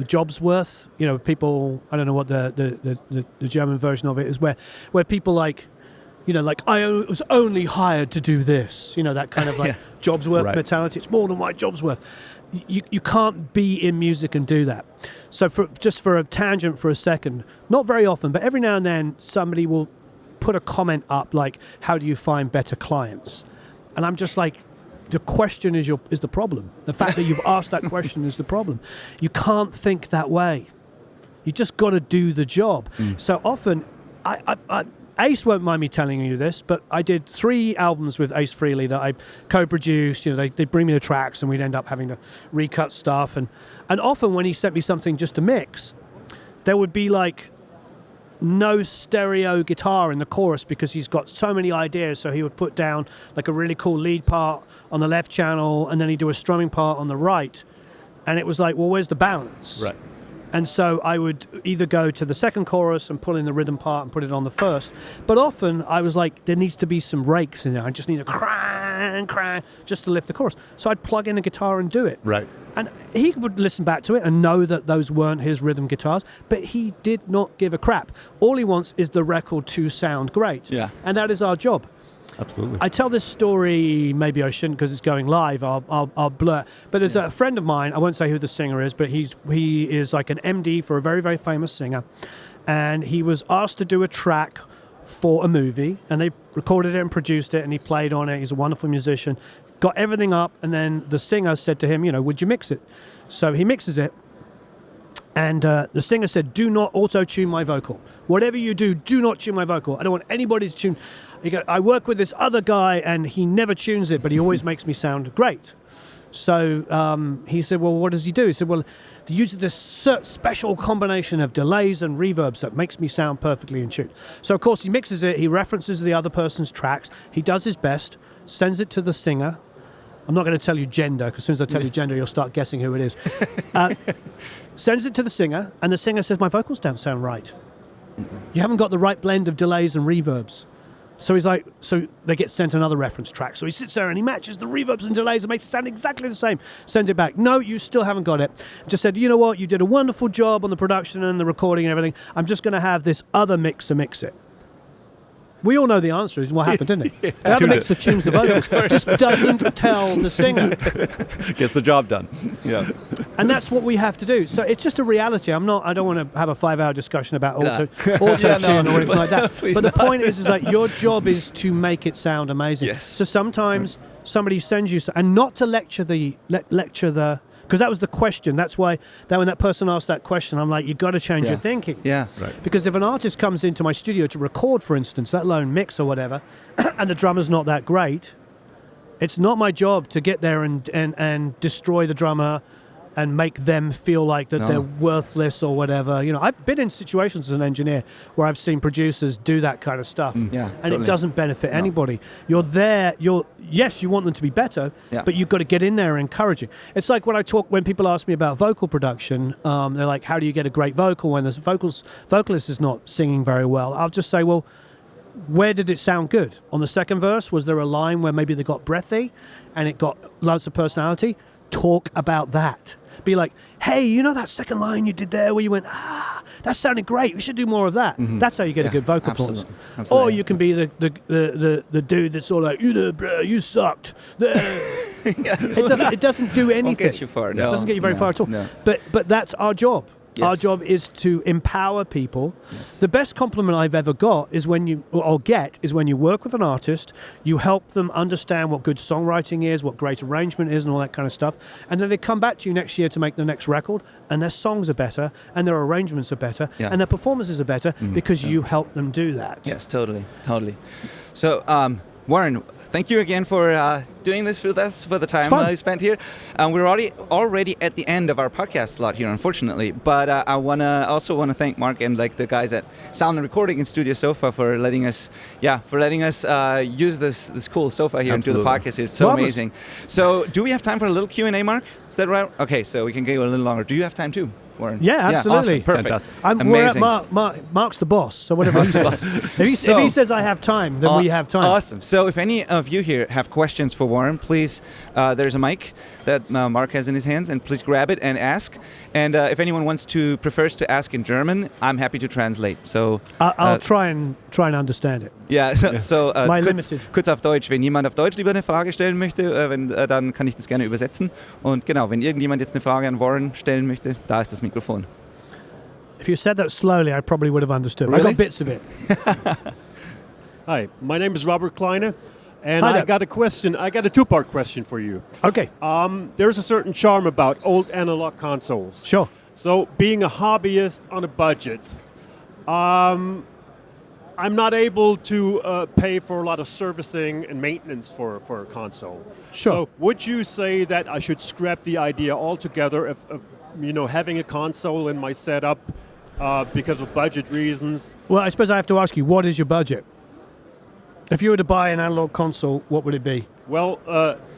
jobs worth. People. I don't know what the German version of it is, where people like I was only hired to do this. That kind of like jobs worth mentality. It's more than my job's worth. You can't be in music and do that. So for a tangent for a second, not very often, but every now and then somebody will put a comment up like, "How do you find better clients?" And I'm just like, the question is the problem. The fact that you've asked that question is the problem. You can't think that way. You just got to do the job. So often, Ace won't mind me telling you this, but I did 3 albums with Ace Frehley that I co-produced. They'd bring me the tracks, and we'd end up having to recut stuff. And often when he sent me something just to mix, there would be like no stereo guitar in the chorus because he's got so many ideas. So he would put down like a really cool lead part on the left channel, and then he'd do a strumming part on the right. And it was like, well, where's the balance? Right. And so I would either go to the second chorus and pull in the rhythm part and put it on the first. But often I was like, there needs to be some breaks in there. I just need a crank, just to lift the chorus. So I'd plug in a guitar and do it. Right. And he would listen back to it and know that those weren't his rhythm guitars, but he did not give a crap. All he wants is the record to sound great. Yeah. And that is our job. Absolutely. I tell this story, maybe I shouldn't because it's going live, I'll blur. But there's a friend of mine, I won't say who the singer is, but he is like an MD for a very, very famous singer. And he was asked to do a track for a movie, and they recorded it and produced it, and he played on it. He's a wonderful musician. Got everything up, and then the singer said to him, would you mix it? So he mixes it, and the singer said, do not auto-tune my vocal. Whatever you do, do not tune my vocal. I don't want anybody to tune. He goes, I work with this other guy, and he never tunes it, but he always makes me sound great. So he said, well, what does he do? He said, well, he uses this special combination of delays and reverbs that makes me sound perfectly in tune. So, of course, he mixes it. He references the other person's tracks. He does his best, sends it to the singer. I'm not going to tell you gender, because as soon as I tell you gender, you'll start guessing who it is. Sends it to the singer, and the singer says, my vocals don't sound right. You haven't got the right blend of delays and reverbs. So he's like, so they get sent another reference track. So he sits there and he matches the reverbs and delays and makes it sound exactly the same. Sends it back. No, you still haven't got it. Just said, you know what? You did a wonderful job on the production and the recording and everything. I'm just going to have this other mixer mix it. We all know the answer is what happened, didn't it? The other mixer tunes the vocals, just doesn't tell the singer. Gets the job done. Yeah. And that's what we have to do. So it's just a reality. I don't want to have a 5-hour discussion about auto-tune or anything like that. But the point is that your job is to make it sound amazing. Yes. So sometimes somebody sends you, and not to lecture the, because that was the question. That's why when that person asked that question, I'm like, you've got to change your thinking. Yeah. Right. Because if an artist comes into my studio to record, for instance, let alone mix or whatever, and the drummer's not that great, it's not my job to get there and destroy the drummer, and make them feel like that they're worthless or whatever. You know, I've been in situations as an engineer where I've seen producers do that kind of stuff, and totally. It doesn't benefit anybody. You're there. Yes, you want them to be better, but you've got to get in there and encourage it. It's like when people ask me about vocal production, they're like, "How do you get a great vocal when the vocalist is not singing very well?" I'll just say, "Well, where did it sound good? On the second verse, was there a line where maybe they got breathy, and it got loads of personality? Talk about that." Be like, "Hey, you know that second line you did there where you went, that sounded great. We should do more of that." Mm-hmm. That's how you get a good vocal performance. Or you can be the dude that's all like, bro, you sucked. It doesn't do anything. Won't get you far. No. It doesn't get you very far at all. No. But that's our job. Yes. Our job is to empower people. Yes. The best compliment I've ever got is when you work with an artist, you help them understand what good songwriting is, what great arrangement is, and all that kind of stuff, and then they come back to you next year to make the next record, and their songs are better, and their arrangements are better, and their performances are better because you help them do that. Yes, totally. So, Warren, thank you again for doing this with us for the time you spent here. We're already at the end of our podcast slot here, unfortunately. But I also want to thank Mark and the guys at Sound and Recording and Studio Sofa for letting us use this cool sofa here and do the podcast. It's so amazing. So, do we have time for a little Q&A, Mark? Is that right? Okay, so we can go a little longer. Do you have time too, Warren? Yeah, absolutely. Awesome. Perfect. Amazing. Mark's the boss, so whatever he says. If he says I have time, then we have time. Awesome. So if any of you here have questions for Warren, please, there's a mic that Mark has in his hands, and please grab it and ask. And if anyone prefers to ask in German, I'm happy to translate. So I'll try and understand it. Ja, so limited. Kurz auf Deutsch. Wenn jemand auf Deutsch lieber eine Frage stellen möchte, dann kann ich das gerne übersetzen. Und genau, wenn irgendjemand jetzt eine Frage an Warren stellen möchte, da ist das Mikrofon. If you said that slowly, I probably would have understood. Really? I got bits of it. Hi, my name is Robert Kleiner, and I got a question. I got a two-part question for you. Okay. There's a certain charm about old analog consoles. Sure. So, being a hobbyist on a budget, I'm not able to pay for a lot of servicing and maintenance for a console. Sure. So, would you say that I should scrap the idea altogether of having a console in my setup because of budget reasons? Well, I suppose I have to ask you, what is your budget? If you were to buy an analog console, what would it be? Well,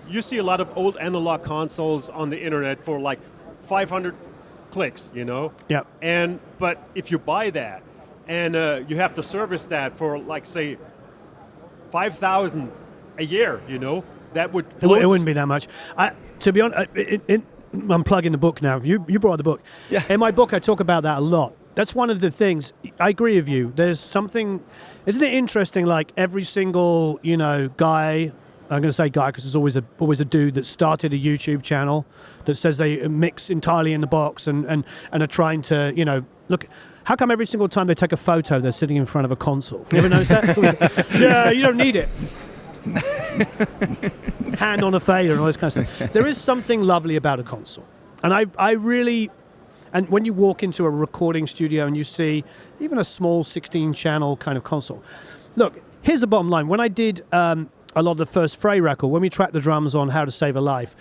you see a lot of old analog consoles on the internet for like 500 clicks, Yeah. But if you buy that, and you have to service that for, like, say, $5,000 a year, that would... It wouldn't be that much. To be honest, I'm plugging the book now. You brought the book. Yeah. In my book, I talk about that a lot. That's one of the things. I agree with you. There's something... Isn't it interesting, like, every single, guy... I'm going to say guy because there's always a dude that started a YouTube channel that says they mix entirely in the box and are trying to, look... How come every single time they take a photo, they're sitting in front of a console? You ever notice that? Yeah, you don't need it. Hand on a fader and all this kind of stuff. There is something lovely about a console. And I really... And when you walk into a recording studio and you see even a small 16-channel kind of console. Look, here's the bottom line. When I did a lot of the first Frey record, when we tracked the drums on How to Save a Life,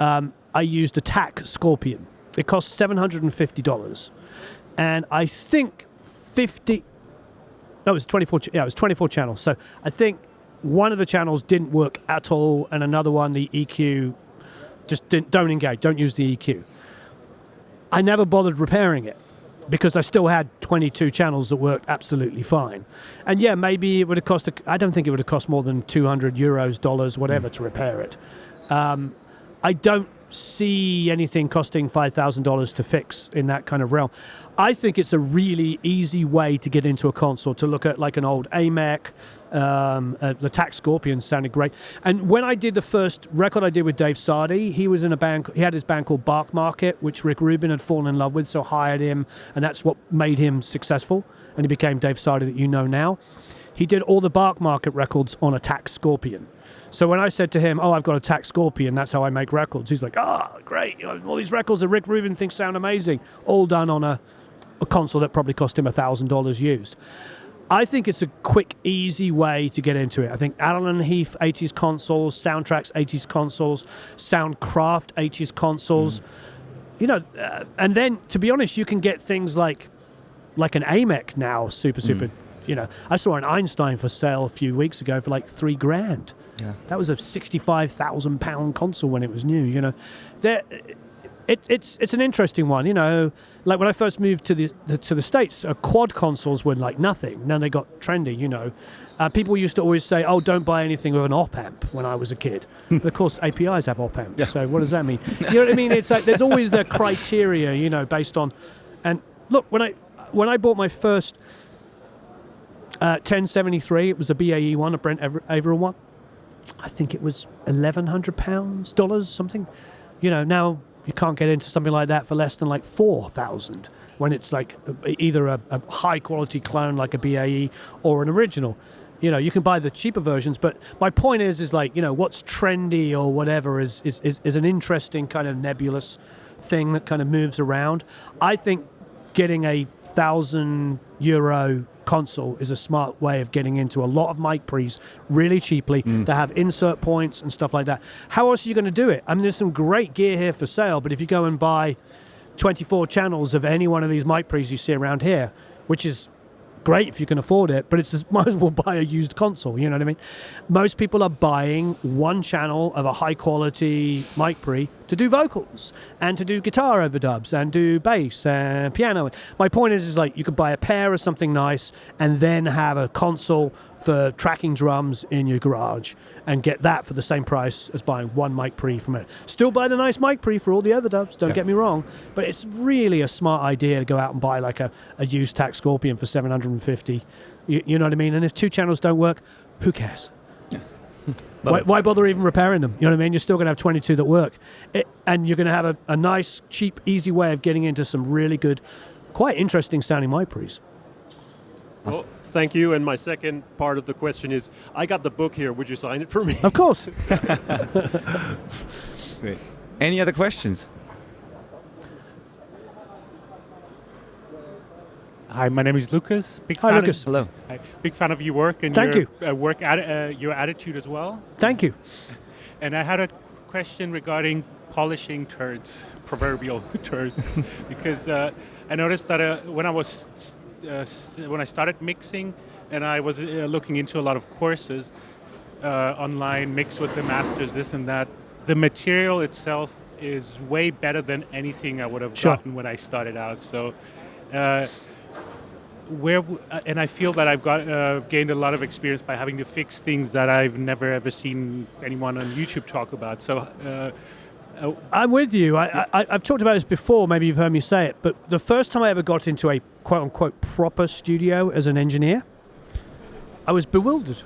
I used a TAC Scorpion. It cost $750. And I think it was 24. Yeah, it was 24 channels. So I think one of the channels didn't work at all, and another one, the EQ, just don't engage. Don't use the EQ. I never bothered repairing it because I still had 22 channels that worked absolutely fine. And yeah, maybe it would have cost. I don't think it would have cost more than €200, dollars, whatever, to repair it. I don't see anything costing $5,000 to fix in that kind of realm. I think it's a really easy way to get into a console, to look at like an old AMEC. The TAC Scorpion sounded great. And when I did the first record I did with Dave Sardi, he was in a band. He had his band called Bark Market, which Rick Rubin had fallen in love with, so hired him, and that's what made him successful. And he became Dave Sardi that you know now. He did all the Bark Market records on a TAC Scorpion. So when I said to him, I've got a TAC Scorpion, that's how I make records, he's like, great. All these records that Rick Rubin thinks sound amazing, all done on a console that probably cost him $1,000 used. I think it's a quick, easy way to get into it. I think Allen & Heath 80s consoles, Soundtracks 80s consoles, Soundcraft 80s consoles. and then to be honest, you can get things like an AMEC now, super. I saw an Einstein for sale a few weeks ago for like $3,000. Yeah. That was a £65,000 console when it was new. It's an interesting one. Like when I first moved to the States, quad consoles were like nothing. Now they got trendy. People used to always say, "Oh, don't buy anything with an op amp." When I was a kid, but of course APIs have op amps. Yeah. So what does that mean? You know what I mean? It's like there's always the criteria, based on. And look, when I bought my first 1073, it was a BAE one, a Brent Averill one. I think it was $1,100, something. Now you can't get into something like that for less than like $4,000 when it's like either a high quality clone like a BAE or an original. You can buy the cheaper versions, but my point is like, what's trendy or whatever is an interesting kind of nebulous thing that kind of moves around. I think getting a €1,000 console is a smart way of getting into a lot of mic pre's really cheaply to have insert points and stuff like that. How else are you going to do it? I mean, there's some great gear here for sale, but if you go and buy 24 channels of any one of these mic pre's you see around here, which is great if you can afford it, but it's just might as well buy a used console, you know what I mean? Most people are buying one channel of a high quality mic pre to do vocals and to do guitar overdubs and do bass and piano. My point is like you could buy a pair of something nice and then have a console for tracking drums in your garage and get that for the same price as buying one mic pre from it. Still buy the nice mic pre for all the overdubs, don't get me wrong, but it's really a smart idea to go out and buy like a used TAC Scorpion for $750. You know what I mean? And if two channels don't work, who cares? Why bother even repairing them? You know what I mean? You're still going to have 22 that work. And you're going to have a nice, cheap, easy way of getting into some really good, quite interesting sounding mic pre's. Well, thank you. And my second part of the question is, I got the book here. Would you sign it for me? Of course. Great. Any other questions? Hi, my name is Lucas. Hi, Lucas. Hello. Hi, big fan of your work and Thank your you. Your attitude as well. Thank you. And I had a question regarding polishing turds, proverbial turds, because I noticed that when I started mixing, and I was looking into a lot of courses online, mix with the masters, this and that, the material itself is way better than anything I would have gotten when I started out. So. And I feel that I've gained a lot of experience by having to fix things that I've never ever seen anyone on YouTube talk about. So I'm with you. I've talked about this before. Maybe you've heard me say it, but the first time I ever got into a quote unquote proper studio as an engineer, I was bewildered.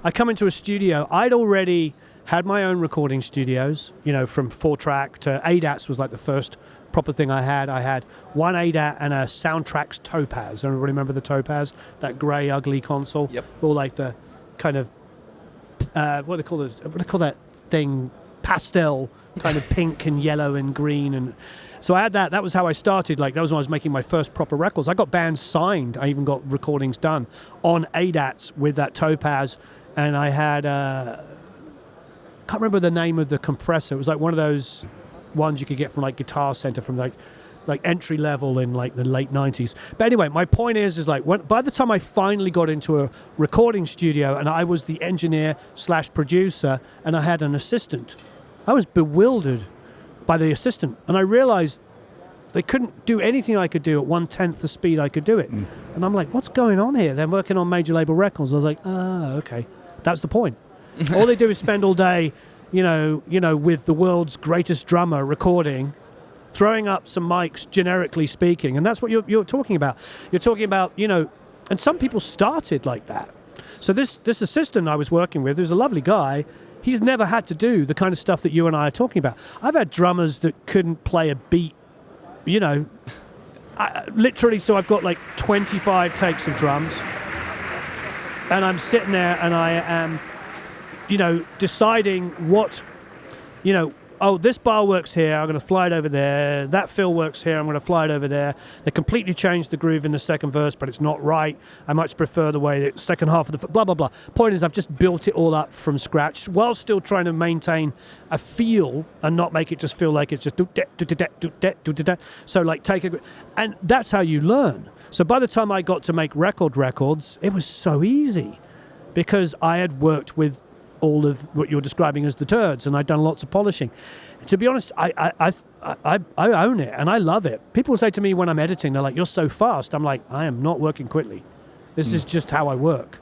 I come into a studio. I'd already had my own recording studios, from 4-track to ADATs was like the first proper thing I had. I had one ADAT and a Soundtrax Topaz. Everybody remember the Topaz? That grey, ugly console? Yep. Or like the kind of, what do they call that thing? Pastel, kind of pink and yellow and green. And so I had that. That was how I started. Like, that was when I was making my first proper records. I got bands signed. I even got recordings done on ADATs with that Topaz. And I had, can't remember the name of the compressor. It was like one of those ones you could get from like Guitar Center from like entry level in like the late 90s. But anyway, my point is like by the time I finally got into a recording studio and I was the engineer / producer and I had an assistant, I was bewildered by the assistant, and I realized they couldn't do anything I could do at 1/10 the speed I could do it. And I'm like, what's going on here? They're working on major label records. I was like, okay, that's the point. All they do is spend all day with the world's greatest drummer recording, throwing up some mics, generically speaking, and that's what you're talking about. You're talking about, and some people started like that. So this assistant I was working with, who's a lovely guy, he's never had to do the kind of stuff that you and I are talking about. I've had drummers that couldn't play a beat, literally, so I've got like 25 takes of drums, and I'm sitting there and I am deciding what, oh, this bar works here, I'm going to fly it over there. That fill works here, I'm going to fly it over there. They completely changed the groove in the second verse, but it's not right. I much prefer the way the second half of the blah, blah, blah. Point is, I've just built it all up from scratch while still trying to maintain a feel and not make it just feel like it's just do-da-do-da-do-da-do-da-do-da. So like and that's how you learn. So by the time I got to make records, it was so easy because I had worked with all of what you're describing as the turds, and I've done lots of polishing. To be honest, I own it, and I love it. People say to me when I'm editing, they're like, "You're so fast." I'm like, I am not working quickly. This is just how I work,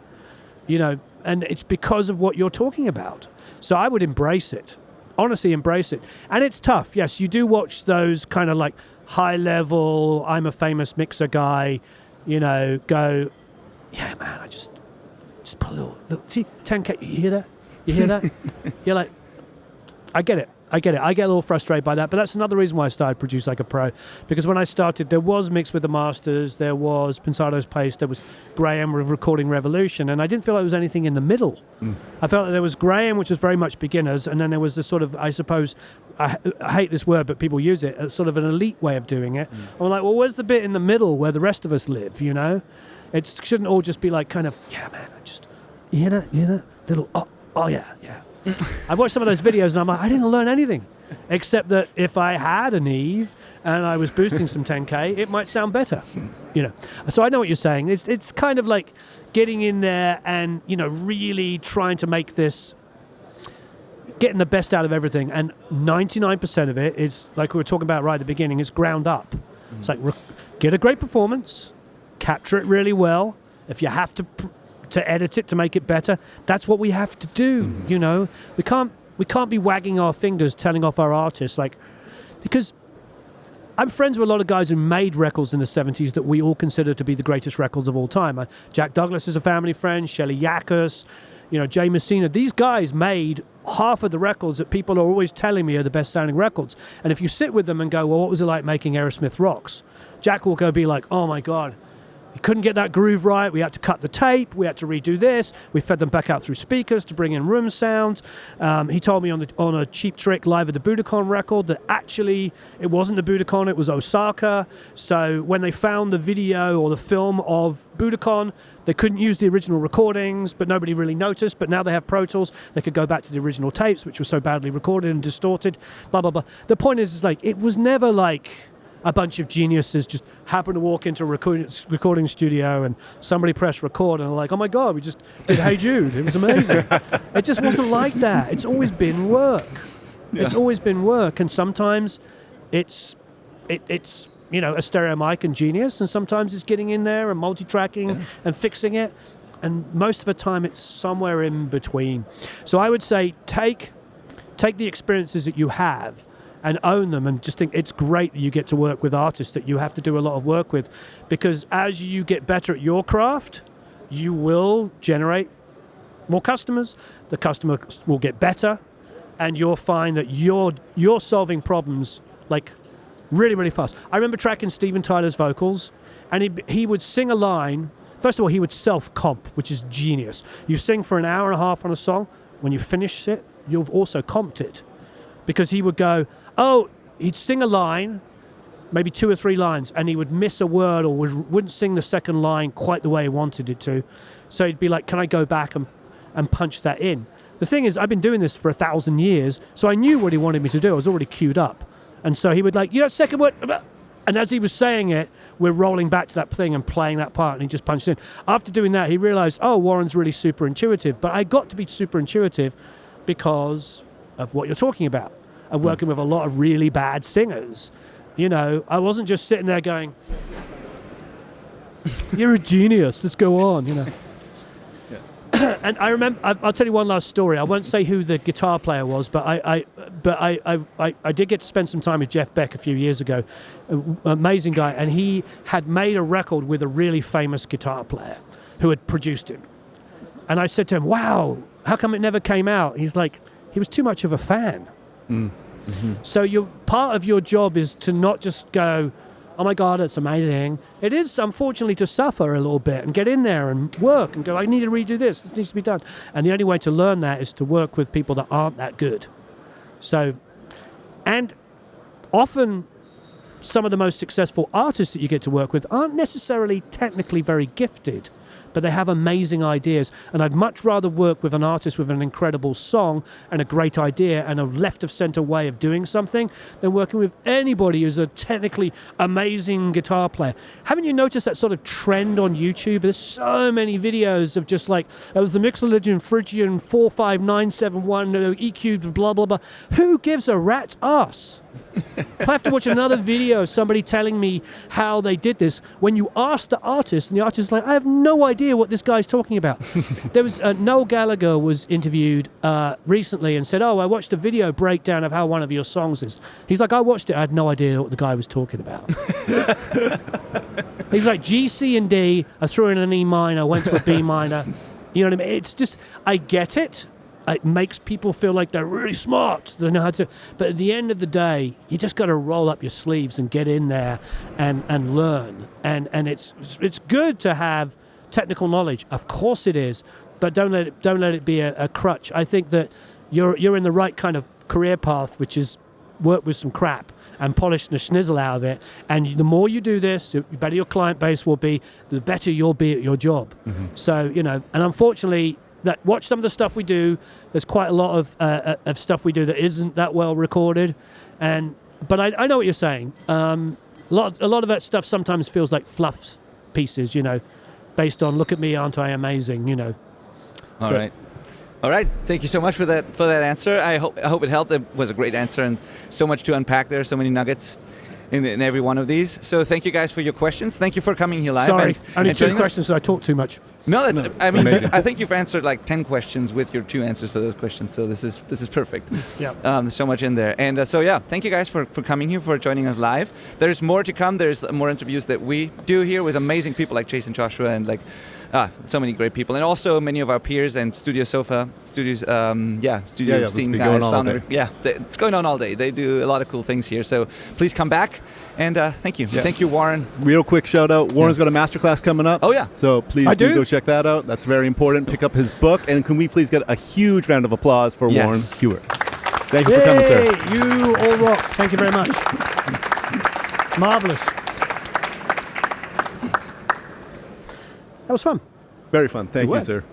and it's because of what you're talking about. So I would embrace it, honestly embrace it. And it's tough. Yes, you do watch those kind of like high level, I'm a famous mixer guy, go, yeah, man, I just put a little, see, 10K, you hear that? You hear that? You're like, I get it. I get a little frustrated by that, but that's another reason why I started Produce Like a Pro. Because when I started, there was Mix with the Masters, there was Pensado's Pace, there was Graham with Recording Revolution, and I didn't feel like there was anything in the middle. I felt that there was Graham, which was very much beginners, and then there was this sort of, I suppose, I hate this word, but people use it, as sort of an elite way of doing it. I'm like, well, where's the bit in the middle where the rest of us live, It shouldn't all just be like kind of, yeah, man, I just, little, oh yeah. I've watched some of those videos and I'm like, I didn't learn anything. Except that if I had an Eve and I was boosting some 10K, it might sound better. So I know what you're saying. It's kind of like getting in there and, really trying to make this, getting the best out of everything. And 99% of it is, like we were talking about right at the beginning, it's ground up. It's like, get a great performance, capture it really well. If you have to edit it to make it better, that's what we have to do. We can't be wagging our fingers telling off our artists, because I'm friends with a lot of guys who made records in the 70s that we all consider to be the greatest records of all time. Jack Douglas is a family friend, Shelley Yakus, Jay Messina. These guys made half of the records that people are always telling me are the best sounding records. And if you sit with them and go, well, what was it like making Aerosmith Rocks? Jack will go be like, oh my God, we couldn't get that groove right. We had to cut the tape. We had to redo this. We fed them back out through speakers to bring in room sounds. He told me on a Cheap Trick live at the Budokan record that actually it wasn't the Budokan, it was Osaka. So when they found the video or the film of Budokan, they couldn't use the original recordings, but nobody really noticed. But now they have Pro Tools. They could go back to the original tapes, which were so badly recorded and distorted, blah, blah, blah. The point is like, it was never like a bunch of geniuses just happened to walk into a recording studio and somebody pressed record and they're like, oh my God, we just did Hey Jude. It was amazing. It just wasn't like that. It's always been work. Yeah. It's always been work. And sometimes it's a stereo mic and genius, and sometimes it's getting in there and multi-tracking and fixing it. And most of the time it's somewhere in between. So I would say take the experiences that you have and own them, and just think it's great that you get to work with artists that you have to do a lot of work with, because as you get better at your craft, you will generate more customers, the customer will get better, and you'll find that you're solving problems like really, really fast. I remember tracking Steven Tyler's vocals, and he would sing a line. First of all, he would self-comp, which is genius. You sing for an hour and a half on a song, when you finish it, you've also comped it. Because he would go, he'd sing a line, maybe 2 or 3 lines, and he would miss a word or wouldn't sing the second line quite the way he wanted it to. So he'd be like, can I go back and punch that in? The thing is, I've been doing this for 1,000 years, so I knew what he wanted me to do. I was already queued up. And so he would second word, and as he was saying it, we're rolling back to that thing and playing that part, and he just punched in. After doing that, he realized, Warren's really super intuitive. But I got to be super intuitive because of what you're talking about, of working with a lot of really bad singers. I wasn't just sitting there going, you're a genius, let's go on, And I remember, I'll tell you one last story. I won't say who the guitar player was, but I did get to spend some time with Jeff Beck a few years ago, an amazing guy, and he had made a record with a really famous guitar player who had produced him. And I said to him, wow, how come it never came out? He's like, he was too much of a fan. Mm-hmm. So part of your job is to not just go, oh my God, it's amazing. It is, unfortunately, to suffer a little bit and get in there and work and go, I need to redo this. This needs to be done. And the only way to learn that is to work with people that aren't that good. So And often some of the most successful artists that you get to work with aren't necessarily technically very gifted, but they have amazing ideas. And I'd much rather work with an artist with an incredible song and a great idea and a left-of-center way of doing something than working with anybody who's a technically amazing guitar player. Haven't you noticed that sort of trend on YouTube? There's so many videos of just like, it was the Mixolydian Phrygian 45971 EQ, blah, blah, blah. Who gives a rat's ass? I have to watch another video of somebody telling me how they did this. When you ask the artist, and the artist is like, I have no idea what this guy's talking about. There was Noel Gallagher was interviewed recently and said, oh, I watched a video breakdown of how one of your songs is. He's like, I watched it, I had no idea what the guy was talking about. He's like, G, C, and D, I threw in an E minor, went to a B minor. You know what I mean? It's just, I get it. It makes people feel like they're really smart. They know how to. But at the end of the day, you just got to roll up your sleeves and get in there and learn. And it's good to have technical knowledge. Of course it is, but don't let it be a crutch. I think that you're in the right kind of career path, which is work with some crap and polish the schnizzle out of it. And the more you do this, the better your client base will be, the better you'll be at your job. Mm-hmm. So, and unfortunately, watch some of the stuff we do. There's quite a lot of stuff we do that isn't that well recorded, but I know what you're saying. A lot of that stuff sometimes feels like fluff pieces, based on look at me, aren't I amazing? All right. Thank you so much for that answer. I hope it helped. It was a great answer and so much to unpack there. So many nuggets in every one of these. So thank you guys for your questions. Thank you for coming here live. Sorry, only 2 questions, so I talk too much. No, I think you've answered like 10 questions with your 2 answers to those questions. So this is perfect. Yeah. There's so much in there. And thank you guys for coming here, for joining us live. There's more to come. There's more interviews that we do here with amazing people like Jason Joshua and so many great people. And also many of our peers and Studioszene guys. It's going on all day. They do a lot of cool things here. So please come back. And thank you. Yeah. Thank you, Warren. Real quick shout out. Warren's got a masterclass coming up. Oh, yeah. So please do go check that out. That's very important. Pick up his book. And can we please get a huge round of applause for Warren Huart? Thank you for coming, sir. You all rock. Thank you very much. Marvelous. That was fun. Very fun. Thank you, sir.